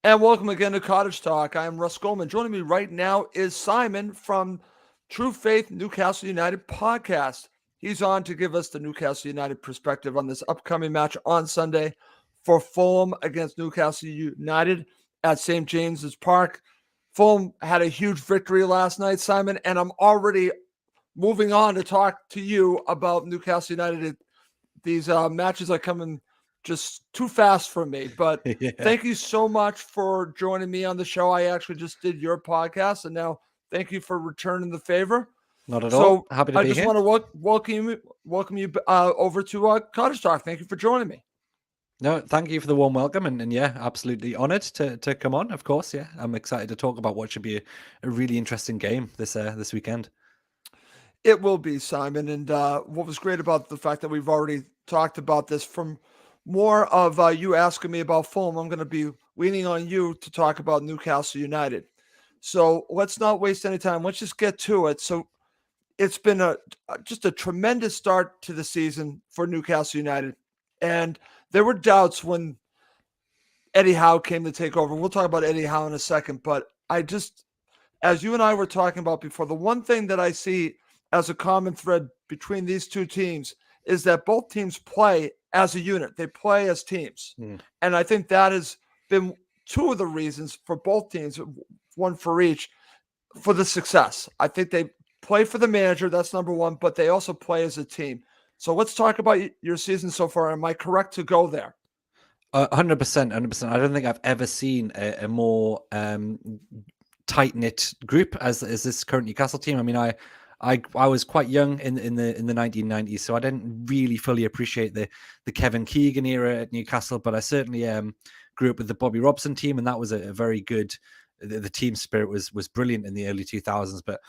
And welcome again to Cottage Talk. I am Russ Goldman. Joining me right now is Simon from True Faith Newcastle United podcast. He's on to give us the Newcastle United perspective on this upcoming match on Sunday for Fulham against Newcastle United at St. James's Park. Fulham had a huge victory last night, Simon, and I'm already moving on to talk to you about Newcastle United. These matches are coming just too fast for me. But Yeah, thank you so much for joining me on the show. I actually just did your podcast, and now thank you for returning the favor. not at all. So Happy to I be just here. want to welcome you over to Cottage Talk. Thank you for joining me. No, thank you for the warm welcome, and yeah, absolutely honoured to come on. Of course, yeah, I'm excited to talk about what should be a really interesting game this weekend. It will be, Simon. And what was great about the fact that we've already talked about this from more of you asking me about Fulham, I'm going to be leaning on you to talk about Newcastle United. So let's not waste any time. Let's just get to it. So it's been just a tremendous start to the season for Newcastle United. And there were doubts when Eddie Howe came to take over. We'll talk about Eddie Howe in a second. But as you and I were talking about before, the one thing that I see as a common thread between these two teams is that both teams play as a unit. They play as teams. Mm. And I think that has been two of the reasons for both teams, one for each, for the success. I think they play for the manager. That's number one, but they also play as a team. So let's talk about your season so far. Am I correct to go there? 100%, 100%. I don't think I've ever seen a more tight knit group as this current Newcastle team. I mean, I was quite young in the 1990s, so I didn't really fully appreciate the Kevin Keegan era at Newcastle, but I certainly grew up with the Bobby Robson team, and that was a very good. The team spirit was brilliant in the early 2000s, but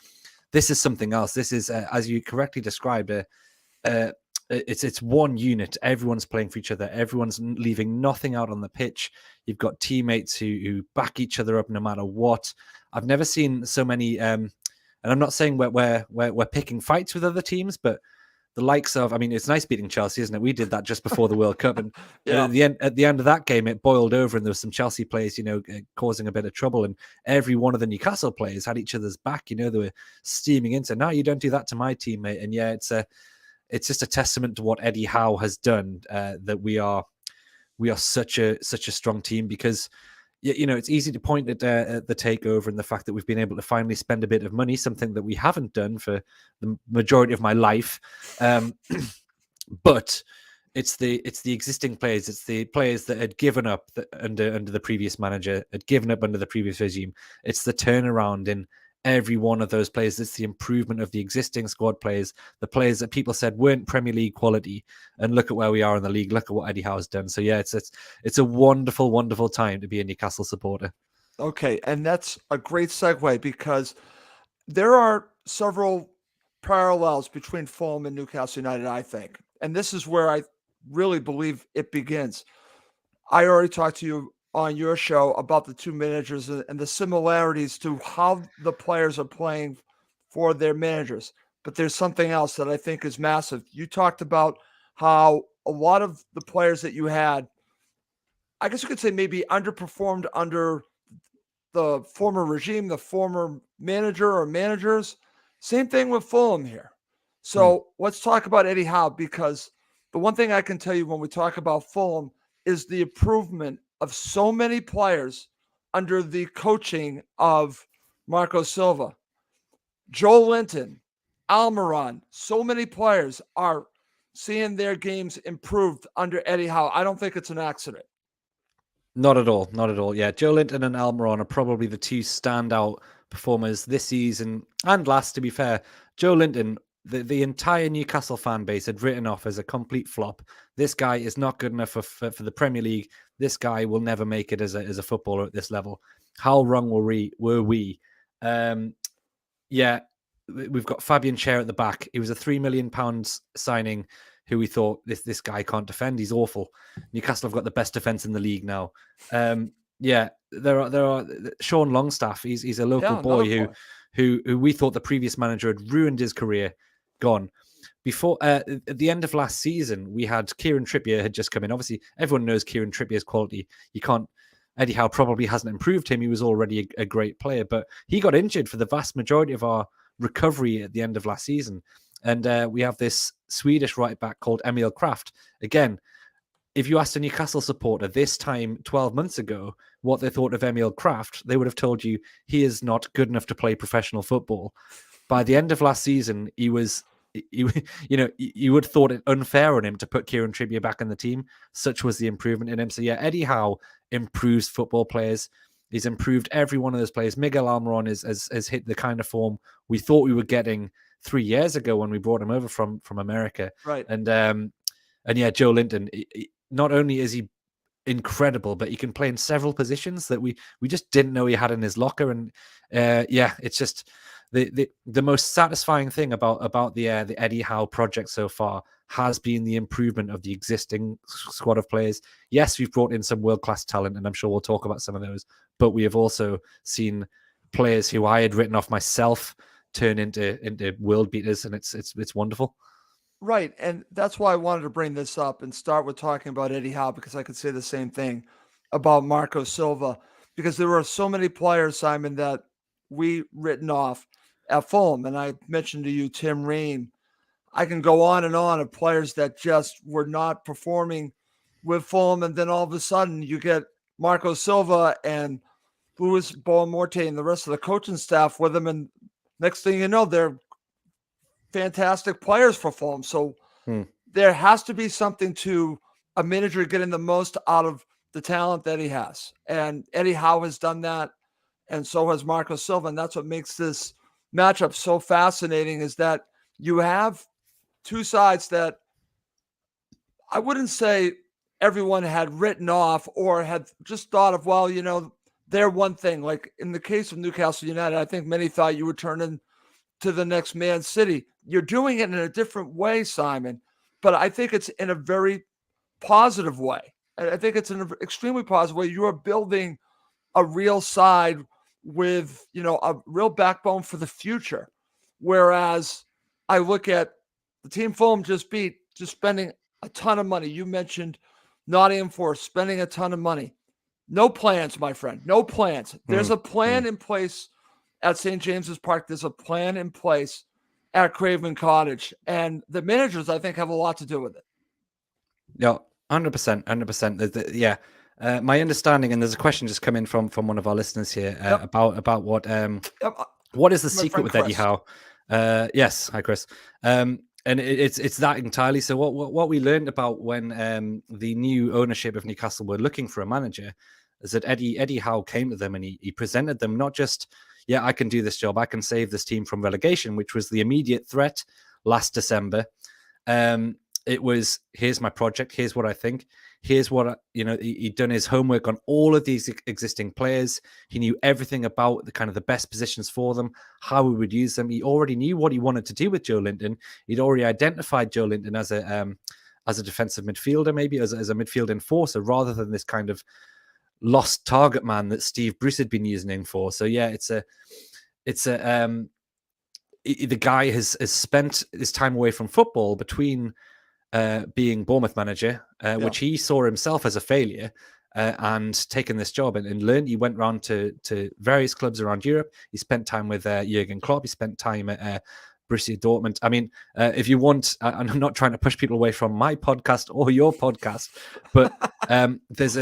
this is something else. This is, as you correctly described, it's one unit. Everyone's playing for each other. Everyone's leaving nothing out on the pitch. You've got teammates who back each other up no matter what. I've never seen so many. And I'm not saying we're picking fights with other teams, but the likes of, I mean, it's nice beating Chelsea, isn't it? We did that just before the World Cup, and Yeah. at the end of that game, it boiled over, and there was some Chelsea players, causing a bit of trouble, and every one of the Newcastle players had each other's back. They were steaming into, no, you don't do that to my teammate, and yeah, it's just a testament to what Eddie Howe has done, that we are such a strong team, because it's easy to point at the takeover and the fact that we've been able to finally spend a bit of money, something that we haven't done for the majority of my life. But it's the existing players. It's the players that had given up under the previous manager, had given up under the previous regime. It's the turnaround in every one of those players. It's the improvement of the existing squad players, the players that people said weren't Premier League quality, and look at where we are in the league. Look at what Eddie Howe has done. So yeah, it's a wonderful, wonderful time to be a Newcastle supporter. Okay. And that's a great segue because there are several parallels between Fulham and Newcastle United, I think. And this is where I really believe it begins. I already talked to you on your show about the two managers and the similarities to how the players are playing for their managers. But there's something else that I think is massive. You talked about how a lot of the players that you had, I guess you could say maybe underperformed under the former regime, the former manager or managers. Same thing with Fulham here. Hmm. So let's talk about Eddie Howe, because the one thing I can tell you when we talk about Fulham is the improvement of so many players under the coaching of Marco Silva. Joe Linton, Almiron, so many players are seeing their games improved under Eddie Howe. I don't think it's an accident. Not at all. Not at all. Yeah, Joe Linton and Almiron are probably the two standout performers this season and last, to be fair. Joe Linton, the entire Newcastle fan base had written off as a complete flop. This guy is not good enough for the Premier League. This guy will never make it as a footballer at this level. How wrong were we? Yeah, we've got Fabian Schär at the back. He was a £3 million signing who we thought this guy can't defend. He's awful. Newcastle have got the best defense in the league now. Yeah, there are Sean Longstaff. He's a local Yeah, another boy point. who we thought the previous manager had ruined his career. Gone. Before at the end of last season, we had Kieran Trippier had just come in. Obviously, everyone knows Kieran Trippier's quality. You can't Eddie Howe probably hasn't improved him. He was already a great player, but he got injured for the vast majority of our recovery at the end of last season. And we have this Swedish right back called Emil Kraft. Again, if you asked a Newcastle supporter this time 12 months ago what they thought of Emil Kraft, they would have told you he is not good enough to play professional football. By the end of last season, he was, you know, you would have thought it unfair on him to put Kieran Trippier back in the team. Such was the improvement in him. So yeah, Eddie Howe improves football players. He's improved every one of those players. Miguel Almiron has hit the kind of form we thought we were getting 3 years ago when we brought him over from America. Right. And yeah, Joe Linton, not only is he incredible, but he can play in several positions that we just didn't know he had in his locker. And yeah, it's just the most satisfying thing about the Eddie Howe project so far has been the improvement of the existing squad of players. Yes, we've brought in some world-class talent, and I'm sure we'll talk about some of those, but we have also seen players who I had written off myself turn into world beaters, and it's wonderful. Right. And that's why I wanted to bring this up and start with talking about Eddie Howe, because I could say the same thing about Marco Silva, because there were so many players, Simon, that we written off at Fulham. And I mentioned to you Tim Ream. I can go on and on of players that just were not performing with Fulham. And then all of a sudden you get Marco Silva and Luis Boamorte and the rest of the coaching staff with them. And next thing you know, they're fantastic players for Fulham. So there has to be something to a manager getting the most out of the talent that he has. And Eddie Howe has done that. And so has Marco Silva. And that's what makes this matchup so fascinating, is that you have two sides that I wouldn't say everyone had written off or had just thought of, well, they're one thing. Like in the case of Newcastle United, I think many thought you would turn into the next Man City. You're doing it in a different way, Simon, but I think it's in a very positive way. I think it's in an extremely positive way. You are building a real side with, a real backbone for the future. Whereas I look at the team Fulham just beat, just spending a ton of money. You mentioned Nottingham Forest spending a ton of money. No plans, my friend. No plans. There's a plan in place at St. James's Park. There's a plan in place at Craven Cottage. And the managers, I think, have a lot to do with it. Yeah, 100%, 100%. Yeah. My understanding, and there's a question just come in from one of our listeners here about what is the secret with Chris. Eddie Howe? Yes, hi Chris. And it's that entirely. So what we learned about when the new ownership of Newcastle were looking for a manager is that Eddie Howe came to them and he presented them not just, I can do this job, I can save this team from relegation, which was the immediate threat last December. It was, here's my project, here's what I think, here's what he'd done his homework on all of these existing players. He knew everything about the best positions for them, how he would use them. He already knew what he wanted to do with Joe Linton. He'd already identified Joe Linton as a defensive midfielder, maybe as a midfield enforcer, rather than this kind of lost target man that Steve Bruce had been using him for. So yeah, the guy has spent his time away from football between being Bournemouth manager, which he saw himself as a failure, and taken this job and learned. He went around to various clubs around Europe. He spent time with Jurgen Klopp. He spent time at Borussia Dortmund. I mean, if you want, I'm not trying to push people away from my podcast or your podcast, but there's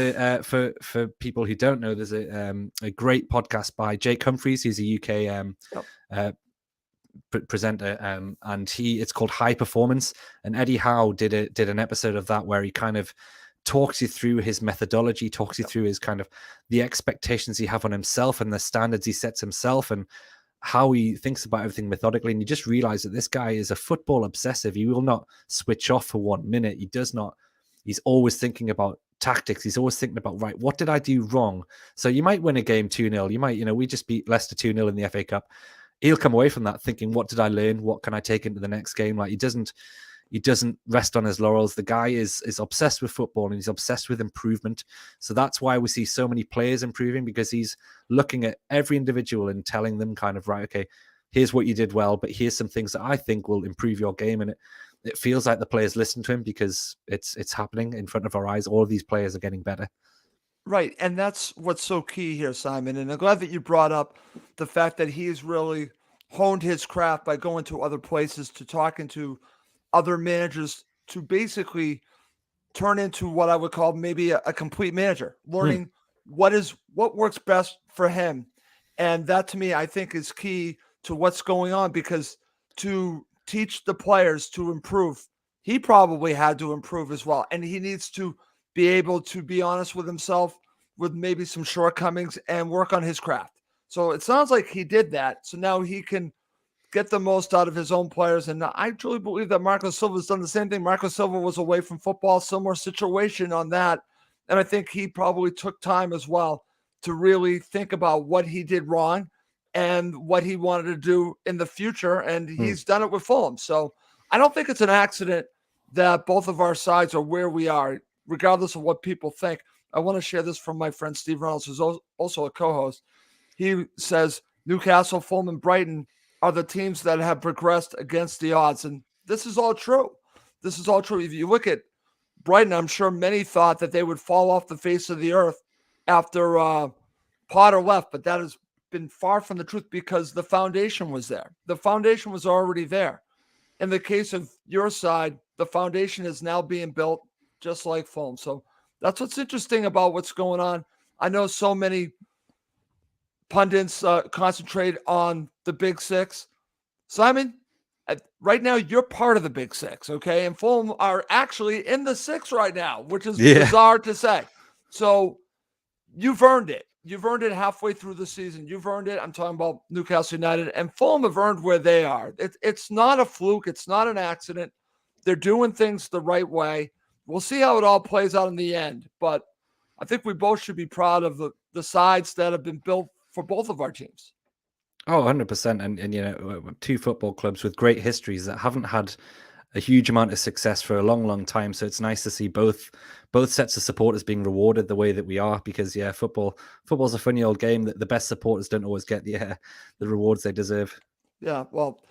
for people who don't know, there's a great podcast by Jake Humphreys. He's a UK presenter, and it's called High Performance, and Eddie Howe did an episode of that where he kind of talks you through his methodology, talks you through his kind of the expectations he have on himself and the standards he sets himself and how he thinks about everything methodically. And you just realize that this guy is a football obsessive. He will not switch off for 1 minute. He's always thinking about tactics. He's always thinking about, right, what did I do wrong? So you might win a game 2-0. You might, we just beat Leicester 2-0 in the FA Cup. He'll come away from that thinking, what did I learn? What can I take into the next game? Like he doesn't rest on his laurels. The guy is obsessed with football and he's obsessed with improvement. So that's why we see so many players improving, because he's looking at every individual and telling them kind of, right, okay, here's what you did well, but here's some things that I think will improve your game. And it feels like the players listen to him because it's happening in front of our eyes. All of these players are getting better. Right. And that's what's so key here, Simon. And I'm glad that you brought up the fact that he's really honed his craft by going to other places, to talking to other managers, to basically turn into what I would call maybe a complete manager, Hmm. learning what works best for him. And that, to me, I think is key to what's going on, because to teach the players to improve, he probably had to improve as well. And he needs to be able to be honest with himself, with maybe some shortcomings, and work on his craft. So it sounds like he did that. So now he can get the most out of his own players. And I truly believe that Marco Silva's done the same thing. Marco Silva was away from football, similar situation on that. And I think he probably took time as well to really think about what he did wrong and what he wanted to do in the future. And Hmm. he's done it with Fulham. So I don't think it's an accident that both of our sides are where we are, regardless of what people think. I want to share this from my friend Steve Reynolds, who's also a co host. He says Newcastle, Fulham, and Brighton are the teams that have progressed against the odds. And this is all true. This is all true. If you look at Brighton, I'm sure many thought that they would fall off the face of the earth after Potter left, but that has been far from the truth, because the foundation was there. The foundation was already there. In the case of your side, the foundation is now being built just like Fulham. So that's what's interesting about what's going on. I know so many pundits concentrate on the Big Six. Simon, right now you're part of the Big Six, okay? And Fulham are actually in the six right now, which is Yeah. bizarre to say. So you've earned it. You've earned it halfway through the season. You've earned it. I'm talking about Newcastle United, and Fulham have earned where they are. It's not a fluke. It's not an accident. They're doing things the right way. We'll see how it all plays out in the end. But I think we both should be proud of the sides that have been built for both of our teams. Oh, 100%. And two football clubs with great histories that haven't had a huge amount of success for a long, long time. So it's nice to see both sets of supporters being rewarded the way that we are, because yeah, football's a funny old game that the best supporters don't always get the rewards they deserve. Yeah, well,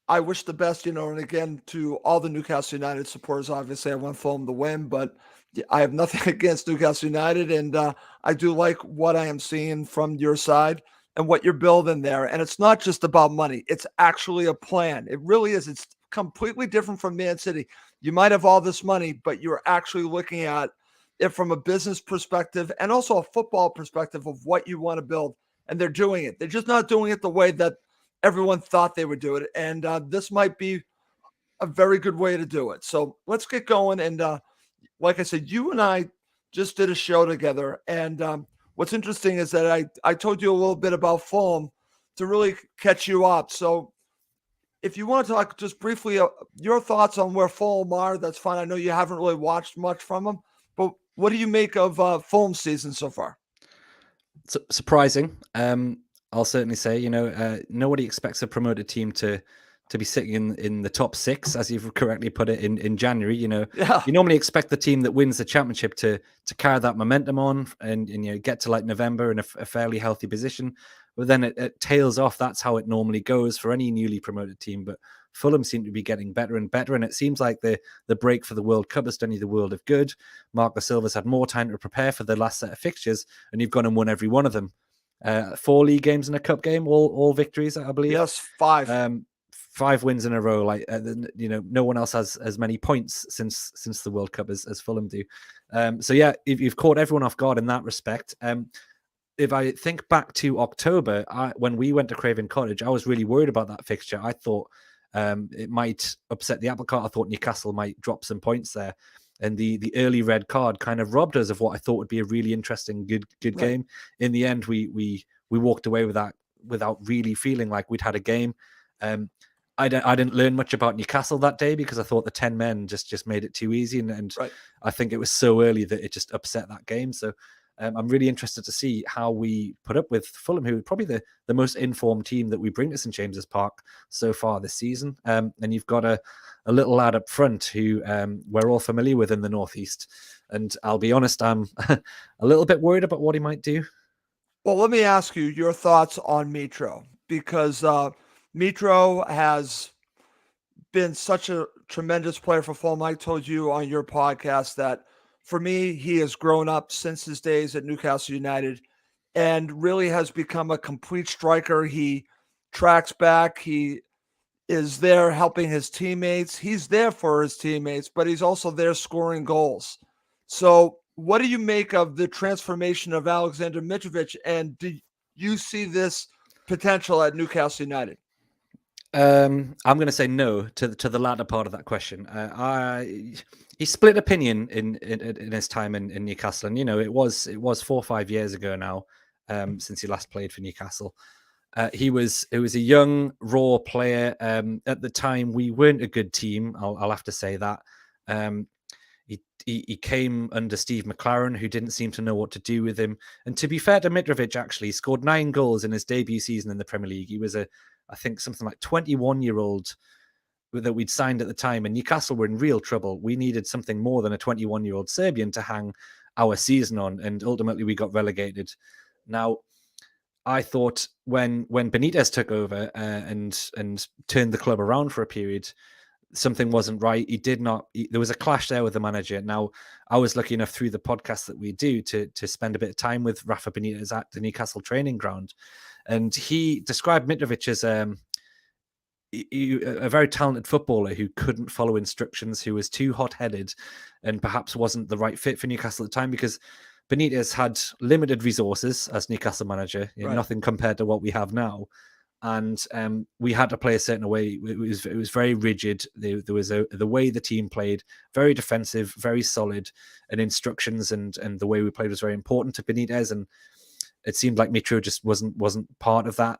I wish the best, and again, to all the Newcastle United supporters, obviously I want Fulham to win, but I have nothing against Newcastle United. And I do like what I am seeing from your side and what you're building there. And it's not just about money. It's actually a plan. It really is. It's completely different from Man City. You might have all this money, but you're actually looking at it from a business perspective and also a football perspective of what you want to build. And they're doing it. They're just not doing it the way that everyone thought they would do it. And this might be a very good way to do it. So let's get going. And like I said, you and I just did a show together. And what's interesting is that I told you a little bit about Fulham to really catch you up. So if you want to talk just briefly, your thoughts on where Fulham are, that's fine. I know you haven't really watched much from them, but what do you make of Fulham's season so far? Surprising. I'll certainly say, nobody expects a promoted team to be sitting in the top six, as you've correctly put it, in January. Yeah, You normally expect the team that wins the championship to carry that momentum on and get to like November in a fairly healthy position, but then it tails off. That's how it normally goes for any newly promoted team. But Fulham seem to be getting better and better, and it seems like the break for the World Cup has done you the world of good. Marco Silva's had more time to prepare for the last set of fixtures, and you've gone and won every one of them. 4 league games and a cup game, all victories, I believe. yes, 5. 5 wins in a row. Like no one else has as many points since the World Cup as Fulham do. So yeah, you've caught everyone off guard in that respect. If I think back to October, when we went to Craven Cottage, I was really worried about that fixture. I thought it might upset the apple cart. I thought Newcastle might drop some points there. And the early red card kind of robbed us of what I thought would be a really interesting, good Right. game. In the end, we walked away with that without really feeling like we'd had a game. I didn't learn much about Newcastle that day because I thought the 10 men just made it too easy. And Right. I think it was so early that it just upset that game. So I'm really interested to see how we put up with Fulham, who are probably the most informed team that we bring to St James's Park so far this season. And you've got a little lad up front who we're all familiar with in the Northeast. And I'll be honest, I'm a little bit worried about what he might do. Well, let me ask you your thoughts on Mitro, because Mitro has been such a tremendous player for Fulham. I told you on your podcast that for me, he has grown up since his days at Newcastle United and really has become a complete striker. He tracks back. He is there helping his teammates. He's there for his teammates, but he's also there scoring goals. So, what do you make of the transformation of Alexander Mitrovic? And do you see this potential at Newcastle United? I'm going to say no to the latter part of that question. He split opinion in his time in Newcastle, and it was 4 or 5 years ago now since he last played for Newcastle. It was a young, raw player. At the time, we weren't a good team. I'll have to say that. He came under Steve McLaren, who didn't seem to know what to do with him. And to be fair to Mitrovic, actually, he scored 9 goals in his debut season in the Premier League. He was I think something like 21-year-old that we'd signed at the time, and Newcastle were in real trouble. We needed something more than a 21-year-old Serbian to hang our season on, and ultimately we got relegated. Now, I thought when Benitez took over and turned the club around for a period, something wasn't right. There was a clash there with the manager. Now, I was lucky enough through the podcast that we do to spend a bit of time with Rafa Benitez at the Newcastle training ground. And he described Mitrovic as a very talented footballer who couldn't follow instructions, who was too hot-headed and perhaps wasn't the right fit for Newcastle at the time, because Benitez had limited resources as Newcastle manager, Right. Nothing compared to what we have now. And we had to play a certain way. It was very rigid. There was the way the team played, very defensive, very solid, and instructions and the way we played was very important to Benitez. And it seemed like Mitro just wasn't part of that.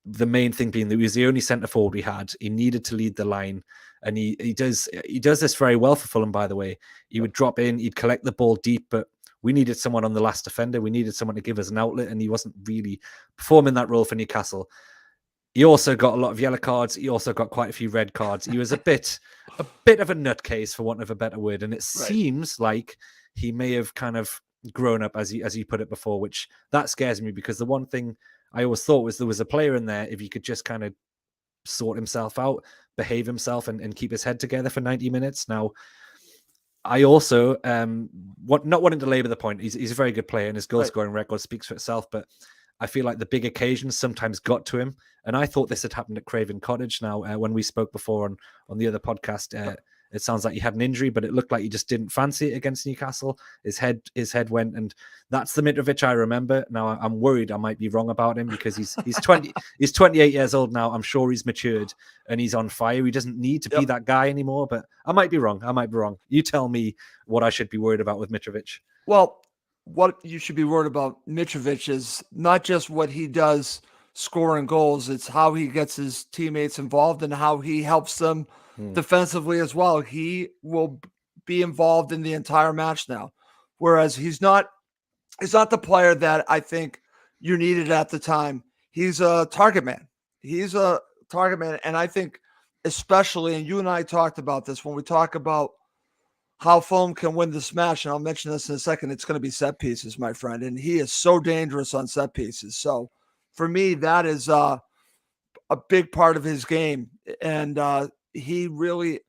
The main thing being that he was the only centre forward we had. He needed to lead the line, and he does this very well for Fulham. By the way, he would drop in, he'd collect the ball deep, but we needed someone on the last defender. We needed someone to give us an outlet, and he wasn't really performing that role for Newcastle. He also got a lot of yellow cards. He also got quite a few red cards. He was a bit of a nutcase, for want of a better word. And it seems like he may have kind of grown up, as you put it before, which that scares me, because the one thing I always thought was there was a player in there, if he could just kind of sort himself out, behave himself, and keep his head together for 90 minutes. Now, I also not wanting to labour the point. He's a very good player, and his goal scoring record speaks for itself. But I feel like the big occasions sometimes got to him, and I thought this had happened at Craven Cottage. Now, when we spoke before on the other podcast, it sounds like he had an injury, but it looked like he just didn't fancy it against Newcastle. His head went, and that's the Mitrovic I remember. Now, I'm worried I might be wrong about him, because he's 28 years old now. I'm sure he's matured and he's on fire. He doesn't need to be that guy anymore, but I might be wrong. You tell me what I should be worried about with Mitrovic. Well, what you should be worried about Mitrovic is not just what he does scoring goals, it's how he gets his teammates involved and how he helps them defensively as well. He will be involved in the entire match now, whereas he's not the player that I think you needed at the time. He's a target man. And I think especially, and you and I talked about this when we talk about how Fulham can win this match, and I'll mention this in a second, it's going to be set pieces, my friend, and he is so dangerous on set pieces. So for me, that is a big part of his game, and he really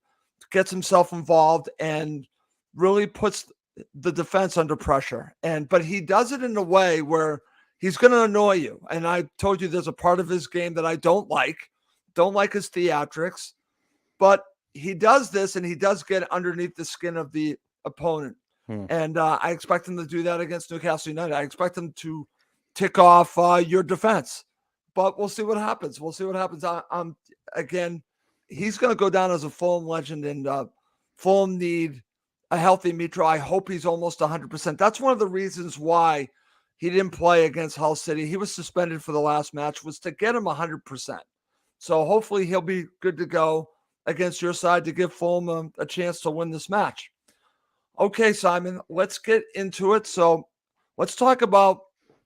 gets himself involved and really puts the defense under pressure. But he does it in a way where he's going to annoy you. And I told you there's a part of his game that I don't like his theatrics, but he does this, and he does get underneath the skin of the opponent. And I expect him to do that against Newcastle United. I expect him to tick off your defense, but we'll see what happens. Again, he's going to go down as a Fulham legend, and Fulham need a healthy Mitro. I hope he's almost 100%. That's one of the reasons why he didn't play against Hull City. He was suspended for the last match, was to get him 100%. So hopefully he'll be good to go against your side to give Fulham a chance to win this match. Okay, Simon, let's get into it. So let's talk about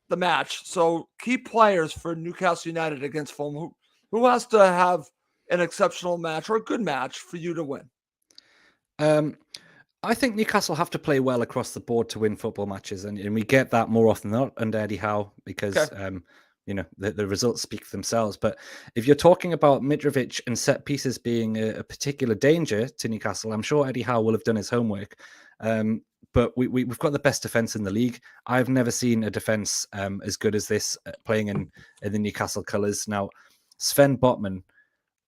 the match. So key players for Newcastle United against Fulham. Who has to have an exceptional match or a good match for you to win? I think Newcastle have to play well across the board to win football matches, and we get that more often than not under Eddie Howe, because the results speak for themselves. But if you're talking about Mitrovic and set pieces being a particular danger to Newcastle, I'm sure Eddie Howe will have done his homework, But we've got the best defense in the league. I've never seen a defense as good as this playing in the Newcastle colours. Now, Sven Botman,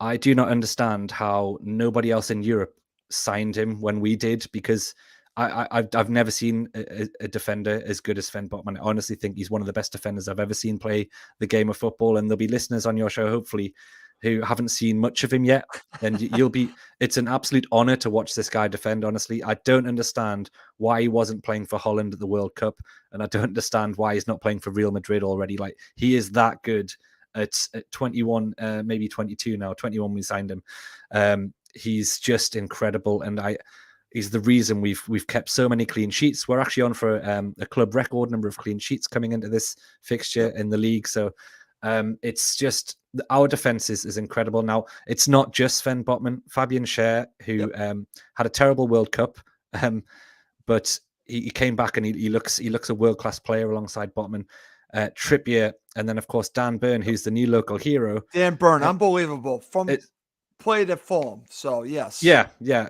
I do not understand how nobody else in Europe signed him when we did, because I've never seen a defender as good as Sven Botman. I honestly think he's one of the best defenders I've ever seen play the game of football. And there'll be listeners on your show, hopefully, who haven't seen much of him yet. And it's an absolute honor to watch this guy defend. Honestly, I don't understand why he wasn't playing for Holland at the World Cup. And I don't understand why he's not playing for Real Madrid already. Like, he is that good at 21, maybe 22 now, 21 we signed him. He's just incredible. And he's the reason we've kept so many clean sheets. We're actually on for a club record number of clean sheets coming into this fixture in the league. So it's just, our defense is incredible. Now, it's not just Sven Botman. Fabian Schär, who had a terrible World Cup, but he came back and he looks a world-class player alongside Botman. Trippier, and then of course Dan Burn, who's the new local hero. Dan Burn, unbelievable. Played at Fulham, so yes. Yeah,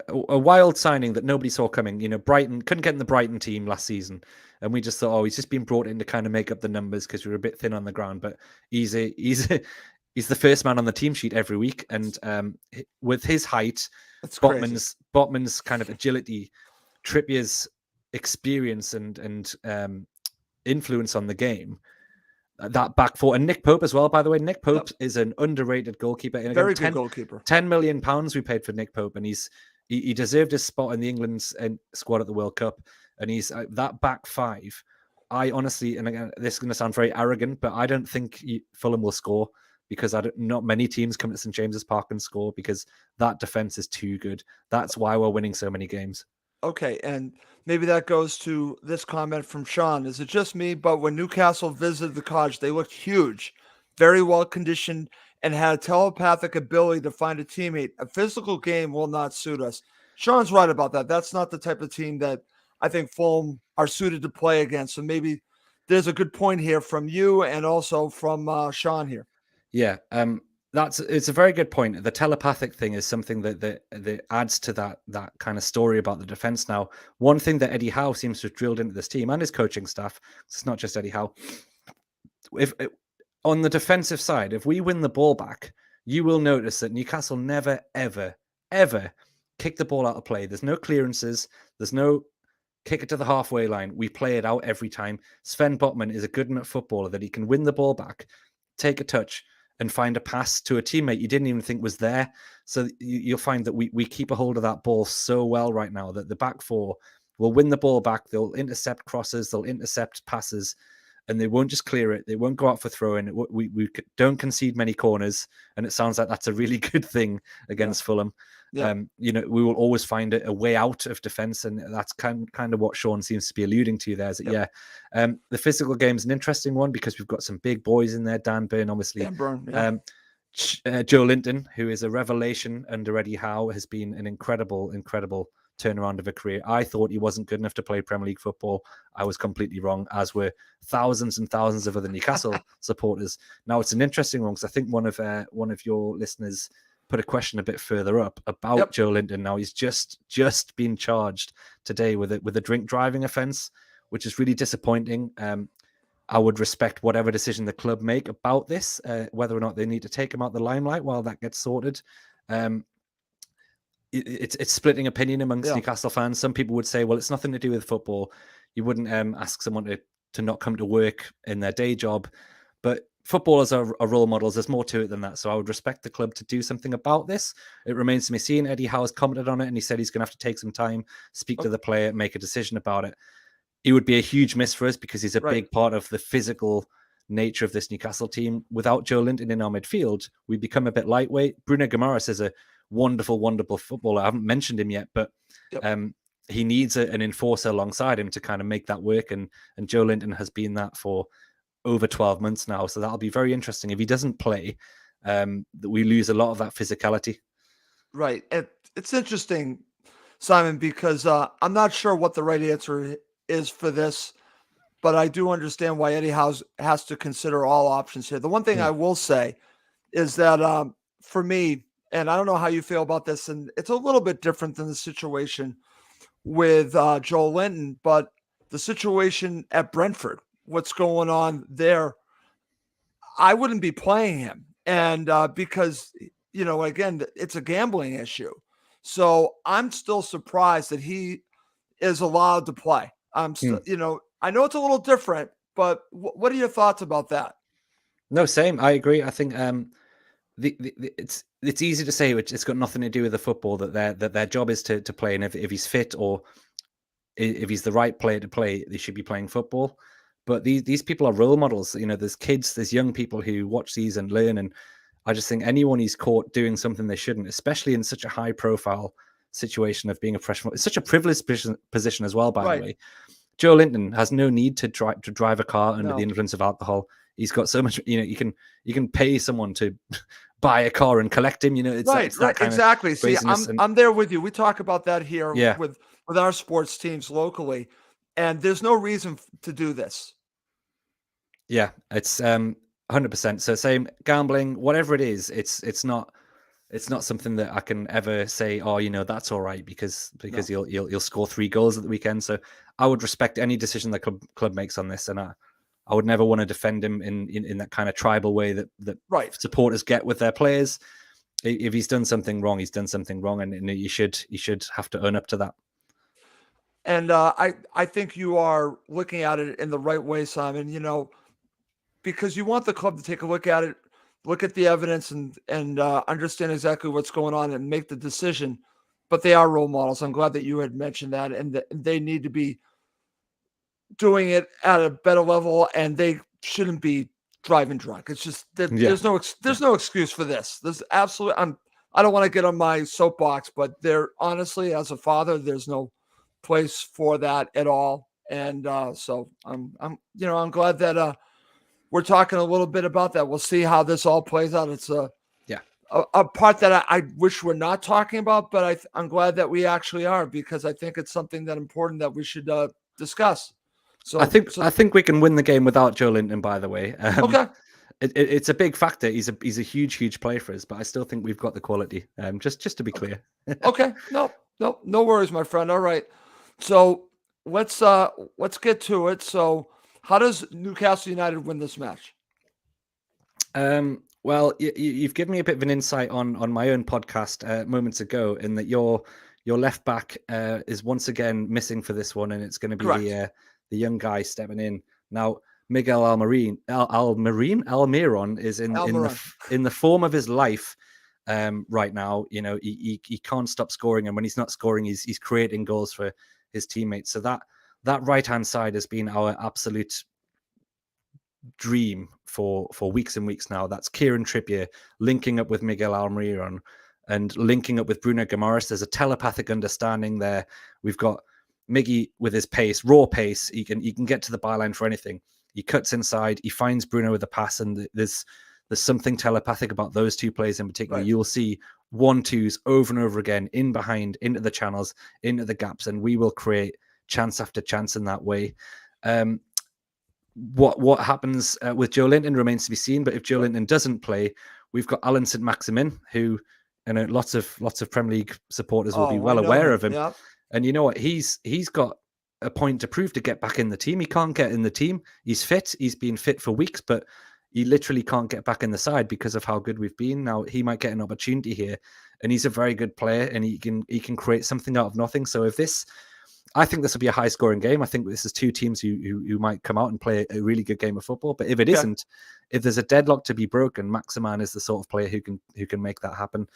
a wild signing that nobody saw coming. You know, Brighton couldn't get in the Brighton team last season, and we just thought, oh, he's just been brought in to kind of make up the numbers because we were a bit thin on the ground. But he's the first man on the team sheet every week, and with his height, Botman's kind of agility, Trippier's experience and influence on the game, that back four, and Nick Pope as well, by the way. Nick Pope is an underrated goalkeeper. And very good goalkeeper. £10 million we paid for Nick Pope, and he deserved his spot in the England squad at the World Cup. And he's that back five. I honestly, and again, this is going to sound very arrogant, but I don't think Fulham will score, because not many teams come to St James's Park and score, because that defense is too good. That's why we're winning so many games. Okay, and maybe that goes to this comment from Sean. Is it just me, but when Newcastle visited the Cottage, they looked huge, very well conditioned, and had a telepathic ability to find a teammate. A physical game will not suit us. Sean's right about that. That's not the type of team that I think Fulham are suited to play against. So maybe there's a good point here from you and also from Sean here. Yeah, it's a very good point. The telepathic thing is something that adds to that kind of story about the defense. Now, one thing that Eddie Howe seems to have drilled into this team and his coaching staff, it's not just Eddie Howe. On the defensive side, if we win the ball back, you will notice that Newcastle never, ever, ever kick the ball out of play. There's no clearances. There's no kick it to the halfway line. We play it out every time. Sven Botman is a good enough footballer that he can win the ball back, take a touch, and find a pass to a teammate you didn't even think was there. So you'll find that we keep a hold of that ball so well right now that the back four will win the ball back. They'll intercept crosses, they'll intercept passes, and they won't just clear it. They won't go out for throwing. We don't concede many corners, and it sounds like that's a really good thing against Fulham. Yeah. We will always find a way out of defense, and that's kind of what Sean seems to be alluding to there. Is that, the physical game is an interesting one because we've got some big boys in there. Dan Burn, obviously. Dan Burn, Joe Linton, who is a revelation under Eddie Howe, has been an incredible turnaround of a career. I thought he wasn't good enough to play Premier League football. I was completely wrong, as were thousands and thousands of other Newcastle supporters. Now, it's an interesting one because I think one of your listeners put a question a bit further up about Joe Linton. Now, he's just been charged today with a drink driving offence, which is really disappointing. I would respect whatever decision the club make about this, whether or not they need to take him out the limelight while that gets sorted. It's splitting opinion amongst Newcastle fans. Some people would say, well, it's nothing to do with football. You wouldn't ask someone to not come to work in their day job. But footballers are role models. There's more to it than that. So I would respect the club to do something about this. It remains to be seen. Eddie Howe has commented on it, and he said he's going to have to take some time, speak to the player, make a decision about it. It would be a huge miss for us because he's a big part of the physical nature of this Newcastle team. Without Joe Linton in our midfield, we become a bit lightweight. Bruno Guimaraes is a wonderful footballer. I haven't mentioned him yet, but he needs an enforcer alongside him to kind of make that work. And Joe Linton has been that for over 12 months now. So that'll be very interesting. If he doesn't play, we lose a lot of that physicality. Right. It's interesting, Simon, because I'm not sure what the right answer is for this, but I do understand why Eddie Howe has to consider all options here. The one thing I will say is that for me, and I don't know how you feel about this, and it's a little bit different than the situation with Joel Linton, but the situation at Brentford, what's going on there, I wouldn't be playing him. And because, again, it's a gambling issue. So I'm still surprised that he is allowed to play. I'm still, I know it's a little different, but what are your thoughts about that? No, same. I agree. I think it's easy to say, which it's got nothing to do with the football, that their job is to play, and if he's fit or if he's the right player to play, they should be playing football. But these people are role models. There's kids, there's young people who watch these and learn. And I just think anyone who's caught doing something they shouldn't, especially in such a high profile situation of being a professional, it's such a privileged position as well, by the way. Joe Linton has no need to drive a car under the influence of alcohol. He's got so much, you can pay someone to buy a car and collect him. It's that kind exactly. Of See, I'm there with you. We talk about that here with our sports teams locally, and there's no reason to do this. Yeah, it's 100%. So same gambling, whatever it is, it's not something that I can ever say, oh, that's all right because you'll score 3 goals at the weekend. So I would respect any decision the club makes on this, and I would never want to defend him in that kind of tribal way that supporters get with their players. If he's done something wrong, he's done something wrong, and you should have to own up to that. And I think you are looking at it in the right way, Simon. Because you want the club to take a look at it, look at the evidence, and understand exactly what's going on and make the decision. But they are role models. I'm glad that you had mentioned that, and they need to be doing it at a better level, and they shouldn't be driving drunk. It's just there's no excuse for this. There's absolutely. I don't want to get on my soapbox, but there honestly, as a father, there's no place for that at all. And so I'm glad that we're talking a little bit about that. We'll see how this all plays out. It's a part that I wish we're not talking about, but I'm glad that we actually are, because I think it's something that important that we should discuss. So I think we can win the game without Joe Linton, by the way. Okay. It's a big factor. He's a huge player for us, but I still think we've got the quality. Just to be clear. Okay. No worries, my friend. All right. So let's get to it. So how does Newcastle United win this match? Well, you've given me a bit of an insight on my own podcast moments ago, in that your left back is once again missing for this one, and it's going to be the young guy stepping in now. Miguel Almiron is in the form of his life right now. He can't stop scoring, and when he's not scoring, he's creating goals for his teammates. So that right hand side has been our absolute dream for weeks and weeks now. That's Kieran Trippier linking up with Miguel Almiron and linking up with Bruno Guimaraes. There's a telepathic understanding there. We've got Miggy with his pace, raw pace. He can get to the byline for anything. He cuts inside. He finds Bruno with a pass, and there's something telepathic about those two players in particular. You'll see 1-2s over and over again, in behind, into the channels, into the gaps, and we will create chance after chance in that way. What happens with Joe Linton remains to be seen. But if Joe Linton doesn't play, we've got Alan St. Maximin, who lots of Premier League supporters will be well aware of him. Yeah. And you know what? He's got a point to prove to get back in the team. He can't get in the team. He's fit. He's been fit for weeks, but he literally can't get back in the side because of how good we've been. Now he might get an opportunity here, and he's a very good player, and he can create something out of nothing. So I think this will be a high scoring game. I think this is two teams who might come out and play a really good game of football. But if it isn't, if there's a deadlock to be broken, Maximin is the sort of player who can make that happen.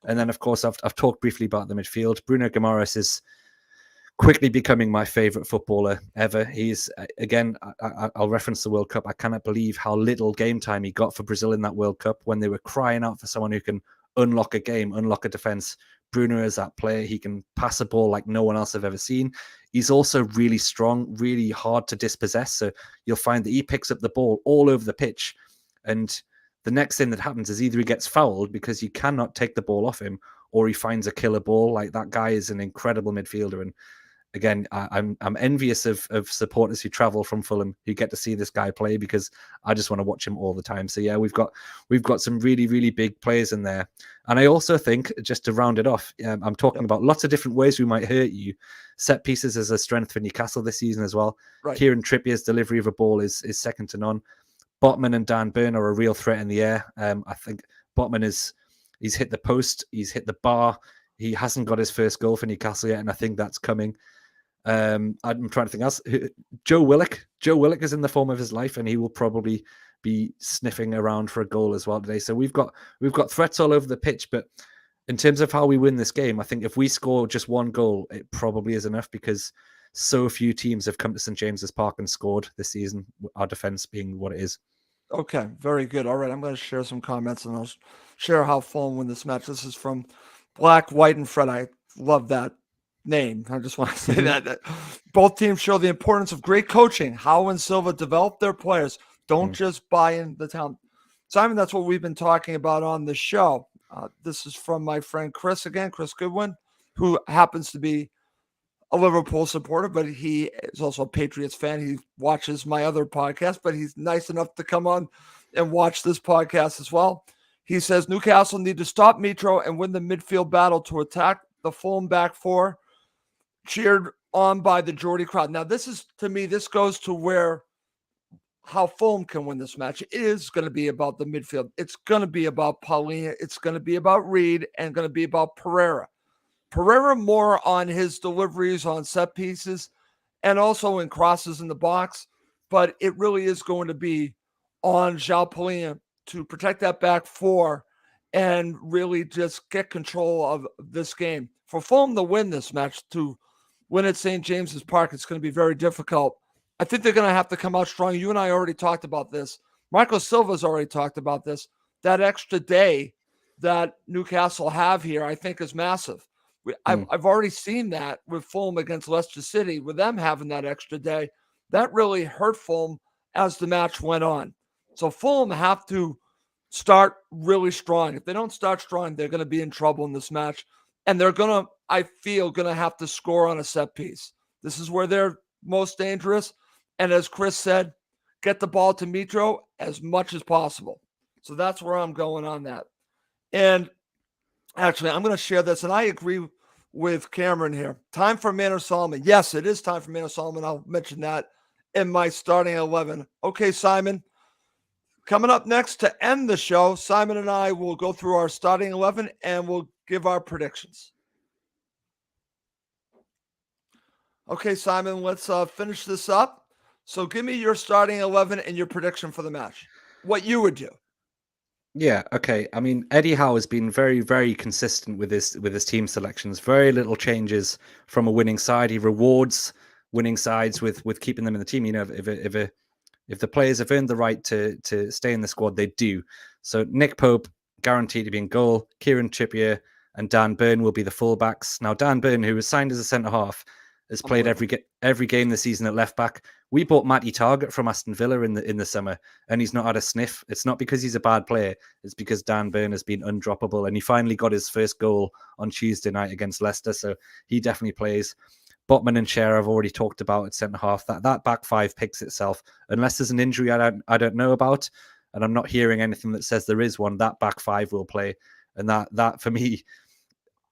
And then, of course, I've talked briefly about the midfield. Bruno Guimaraes is quickly becoming my favorite footballer ever. He's, again, I'll reference the World Cup. I cannot believe how little game time he got for Brazil in that World Cup, when they were crying out for someone who can unlock a game, unlock a defense. Bruno is that player. He can pass a ball like no one else I've ever seen. He's also really strong, really hard to dispossess. So you'll find that he picks up the ball all over the pitch, and the next thing that happens is either he gets fouled because you cannot take the ball off him, or he finds a killer ball. Like, that guy is an incredible midfielder, and again, I'm envious of supporters who travel from Fulham who get to see this guy play, because I just want to watch him all the time. So yeah, we've got some really, really big players in there. And I also think, just to round it off, I'm talking about lots of different ways we might hurt you. Set pieces is a strength for Newcastle this season as well. Right. Kieran Trippier's delivery of a ball is second to none. Botman and Dan Burn are a real threat in the air. I think Botman he's hit the post, he's hit the bar. He hasn't got his first goal for Newcastle yet, and I think that's coming. I'm trying to think else. Joe Willock. Joe Willock is in the form of his life, and he will probably be sniffing around for a goal as well today. So we've got threats all over the pitch. But in terms of how we win this game, I think if we score just one goal, it probably is enough, because so few teams have come to St James's Park and scored this season, our defense being what it is. Okay, very good. All right, I'm going to share some comments, and I'll share how Fulham win this match. This is from Black, White, and Fred. I love that name. I just want to say that both teams show the importance of great coaching. Howe and Silva develop their players. Don't just buy in the talent. Simon, that's what we've been talking about on the show. This is from my friend Chris again, Chris Goodwin, who happens to be a Liverpool supporter, but he is also a Patriots fan. He watches my other podcast, but he's nice enough to come on and watch this podcast as well. He says Newcastle need to stop Mitro and win the midfield battle to attack the Fulham back four, cheered on by the Geordie crowd. Now, this is, to me, this goes to where how Fulham can win this match. It is going to be about the midfield. It's going to be about Paulina. It's going to be about Reed, and going to be about Pereira. Pereira more on his deliveries on set pieces and also in crosses in the box, but it really is going to be on João Paulina to protect that back four and really just get control of this game. For Fulham to win this match, to win at St. James's Park, it's going to be very difficult. I think they're going to have to come out strong. You and I already talked about this. Marco Silva's already talked about this. That extra day that Newcastle have here, I think, is massive. I've already seen that with Fulham against Leicester City, with them having that extra day. That really hurt Fulham as the match went on. So Fulham have to start really strong. If they don't start strong, they're going to be in trouble in this match. And they're going to, I feel, going to have to score on a set piece. This is where they're most dangerous. And as Chris said, get the ball to Mitro as much as possible. So that's where I'm going on that. And actually, I'm going to share this, and I agree with Cameron here. Time for Manor Solomon. Yes, it is time for Manor Solomon. I'll mention that in my starting 11. Okay, Simon. Coming up next to end the show, Simon and I will go through our starting 11 and we'll give our predictions. Okay, Simon, let's finish this up. So give me your starting 11 and your prediction for the match. What you would do. Yeah, okay. I mean, Eddie Howe has been very, very consistent with his team selections. Very little changes from a winning side. He rewards winning sides with keeping them in the team. You know, if the players have earned the right to stay in the squad, they do. So Nick Pope guaranteed to be in goal. Kieran Trippier and Dan Burn will be the fullbacks. Now, Dan Burn, who was signed as a centre half, has played every game this season at left back. We bought Matty Targett from Aston Villa in the summer, and he's not had a sniff. It's not because he's a bad player. It's because Dan Burn has been undroppable, and he finally got his first goal on Tuesday night against Leicester, so he definitely plays. Botman and Cher I've already talked about at centre half. That back five picks itself, unless there's an injury I don't know about, and I'm not hearing anything that says there is one. That back five will play, and that for me,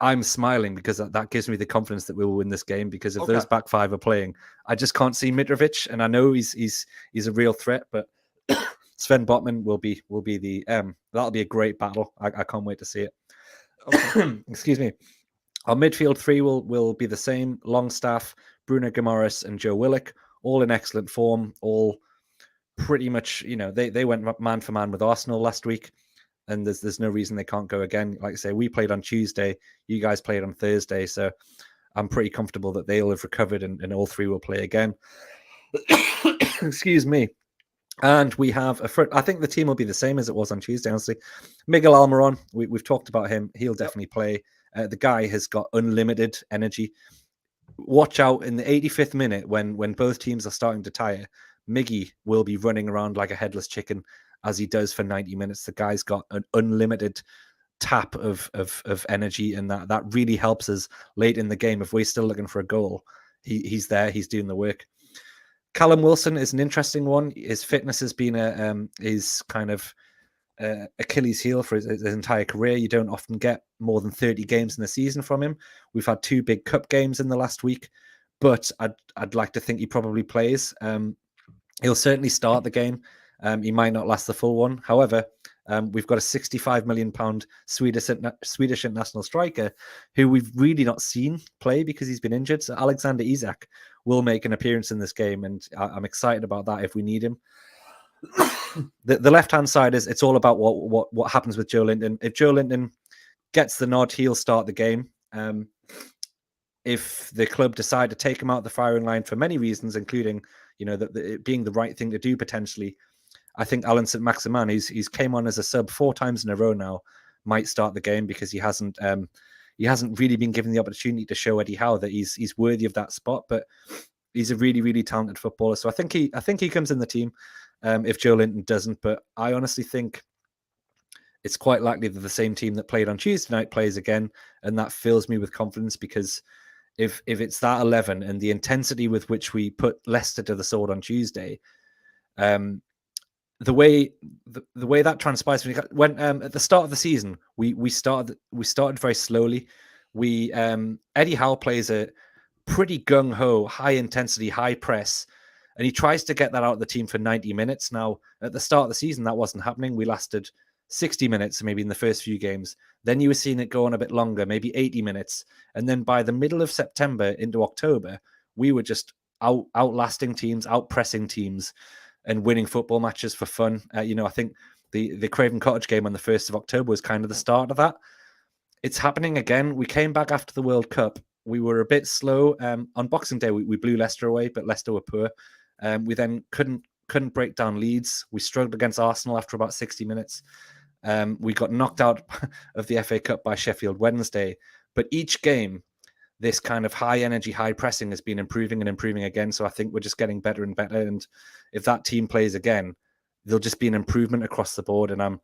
I'm smiling because that gives me the confidence that we will win this game. Because if those back five are playing, I just can't see Mitrovic, and I know he's a real threat, but Sven Botman will be the that'll be a great battle. I can't wait to see it. Okay. Excuse me. Our midfield three will be the same: Longstaff, Bruno Guimaraes, and Joe Willock, all in excellent form, all pretty much, you know, they went man for man with Arsenal last week. And there's no reason they can't go again. Like I say, we played on Tuesday. You guys played on Thursday. So I'm pretty comfortable that they'll have recovered and all three will play again. Excuse me. And we have I think the team will be the same as it was on Tuesday, honestly. Miguel Almiron, we've talked about him. He'll definitely play. The guy has got unlimited energy. Watch out in the 85th minute when both teams are starting to tire. Miggy will be running around like a headless chicken, as he does for 90 minutes. The guy's got an unlimited tap of energy, and that really helps us late in the game. If we're still looking for a goal, he's there, he's doing the work. Callum Wilson is an interesting one. His fitness has been his kind of Achilles heel for his entire career. You don't often get more than 30 games in a season from him. We've had 2 big cup games in the last week, but I'd like to think he probably plays. He'll certainly start the game. He might not last the full one. However, we've got a £65 million Swedish international striker who we've really not seen play because he's been injured. So Alexander Isak will make an appearance in this game, and I'm excited about that if we need him. The left-hand side is it's all about what happens with Joe Linton. If Joe Linton gets the nod, he'll start the game. If the club decide to take him out the firing line for many reasons, including it being the right thing to do potentially, I think Alan St. Maximan, he's came on as a sub 4 times in a row now, might start the game because he hasn't really been given the opportunity to show Eddie Howe that he's worthy of that spot. But he's a really, really talented footballer, so I think he comes in the team if Joe Linton doesn't. But I honestly think it's quite likely that the same team that played on Tuesday night plays again, and that fills me with confidence because if it's that 11 and the intensity with which we put Leicester to the sword on Tuesday, the way that transpires when at the start of the season we started very slowly. Eddie Howe plays a pretty gung-ho, high intensity, high press, and he tries to get that out of the team for 90 minutes. Now, at the start of the season, that wasn't happening. We lasted 60 minutes, maybe in the first few games. Then you were seeing it go on a bit longer, maybe 80 minutes. And then by the middle of September into October, we were just outlasting teams, outpressing teams, and winning football matches for fun. I think the Craven Cottage game on the 1st of October was kind of the start of that. It's happening again. We came back after the World Cup. We were a bit slow. On Boxing Day, we blew Leicester away, but Leicester were poor. We then couldn't break down Leeds. We struggled against Arsenal after about 60 minutes. We got knocked out of the FA Cup by Sheffield Wednesday. But each game, this kind of high energy, high pressing has been improving and improving again. So I think we're just getting better and better. And if that team plays again, there'll just be an improvement across the board. And I'm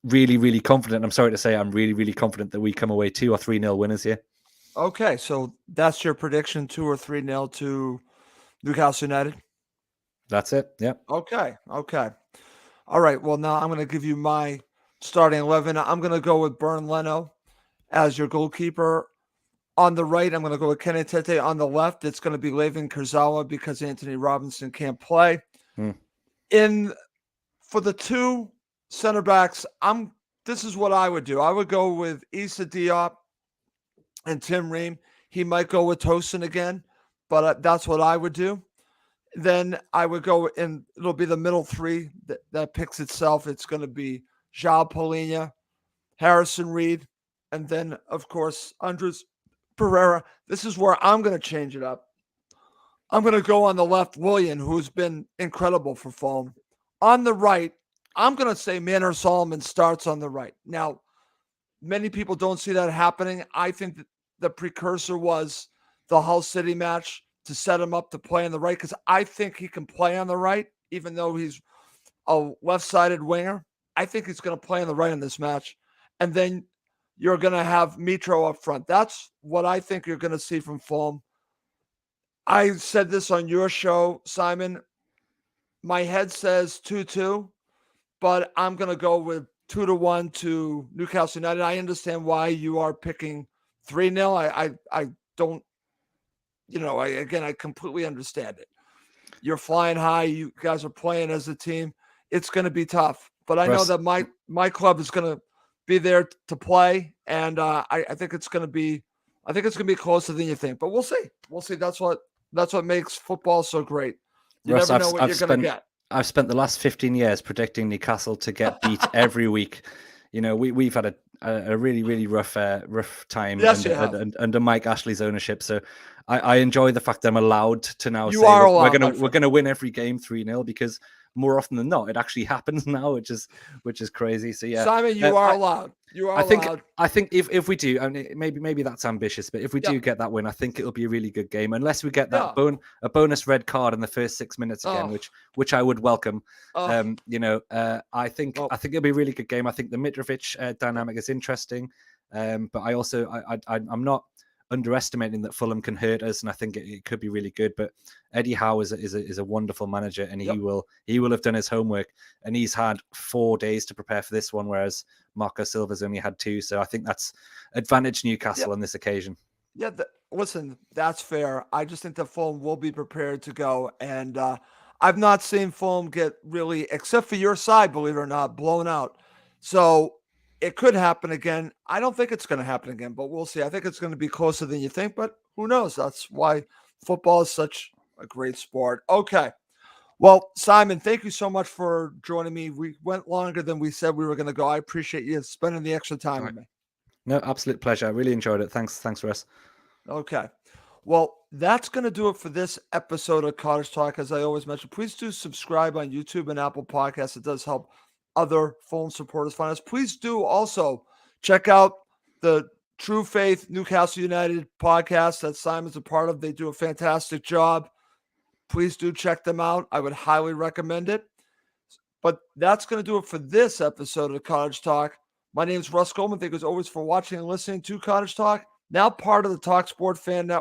really, really confident. I'm sorry to say, I'm really, really confident that we come away 2 or 3-0 winners here. Okay, so that's your prediction, 2 or 3-0 to Newcastle United? That's it, yeah. Okay. All right, well, now I'm going to give you my starting 11. I'm going to go with Bernd Leno as your goalkeeper. On the right, I'm going to go with Kenny Tete. On the left, it's going to be Levin Kurzawa because Anthony Robinson can't play. For the 2 center backs, this is what I would do. I would go with Issa Diop and Tim Ream. He might go with Tosin again, but that's what I would do. Then I would go and it'll be the middle 3 that picks itself. It's going to be João Palhinha, Harrison Reed, and then, of course, Andres Pereira. This is where I'm going to change it up. I'm going to go on the left, Willian, who's been incredible for Fulham. On the right, I'm going to say Manor Solomon starts on the right. Now, many people don't see that happening. I think that the precursor was the Hull City match to set him up to play on the right, because I think he can play on the right, even though he's a left-sided winger. I think he's going to play on the right in this match. And then you're going to have Mitro up front. That's what I think you're going to see from Fulham. I said this on your show, Simon. My head says 2-2, but I'm going to go with 2-1 to Newcastle United. I understand why you are picking 3-0. I don't, I completely understand it. You're flying high. You guys are playing as a team. It's going to be tough, but I know that my club is going to be there to play, and I think it's going to be closer than you think. But we'll see. That's what makes football so great. You Russ, never know what you're going to get. I've spent the last 15 years predicting Newcastle to get beat every week. We've had a really, really rough time under Mike Ashley's ownership. So I enjoy the fact that I'm allowed to now say we're gonna win every game 3-0, because more often than not, it actually happens now, which is crazy. So yeah, Simon, you are allowed. You are allowed. I think if we do, I mean, maybe that's ambitious, but if we do get that win, I think it'll be a really good game. Unless we get that a bonus red card in the first 6 minutes again, which I would welcome. I think it'll be a really good game. I think the Mitrovic dynamic is interesting, but I'm not underestimating that Fulham can hurt us, and I think it could be really good. But Eddie Howe is a wonderful manager, and he will have done his homework, and he's had 4 days to prepare for this one, whereas Marco Silva's only had 2. So I think that's advantage Newcastle on this occasion. Yeah, listen, that's fair. I just think that Fulham will be prepared to go, and I've not seen Fulham get really, except for your side, believe it or not, blown out. So it could happen again. I don't think it's going to happen again, but we'll see. I think it's going to be closer than you think, but who knows? That's why football is such a great sport. Okay. Well, Simon, thank you so much for joining me. We went longer than we said we were going to go. I appreciate you spending the extra time with me. No, absolute pleasure. I really enjoyed it. Thanks, Russ. Okay. Well, that's going to do it for this episode of Cottage Talk. As I always mention, please do subscribe on YouTube and Apple Podcasts. It does help other Fulham supporters find us. Please do also check out the True Faith Newcastle United podcast that Simon's a part of. They do a fantastic job. Please do check them out. I would highly recommend it. But that's going to do it for this episode of Cottage Talk. My name is Russ Goldman. Thank you as always for watching and listening to Cottage Talk, now part of the Talk Sport Fan Network.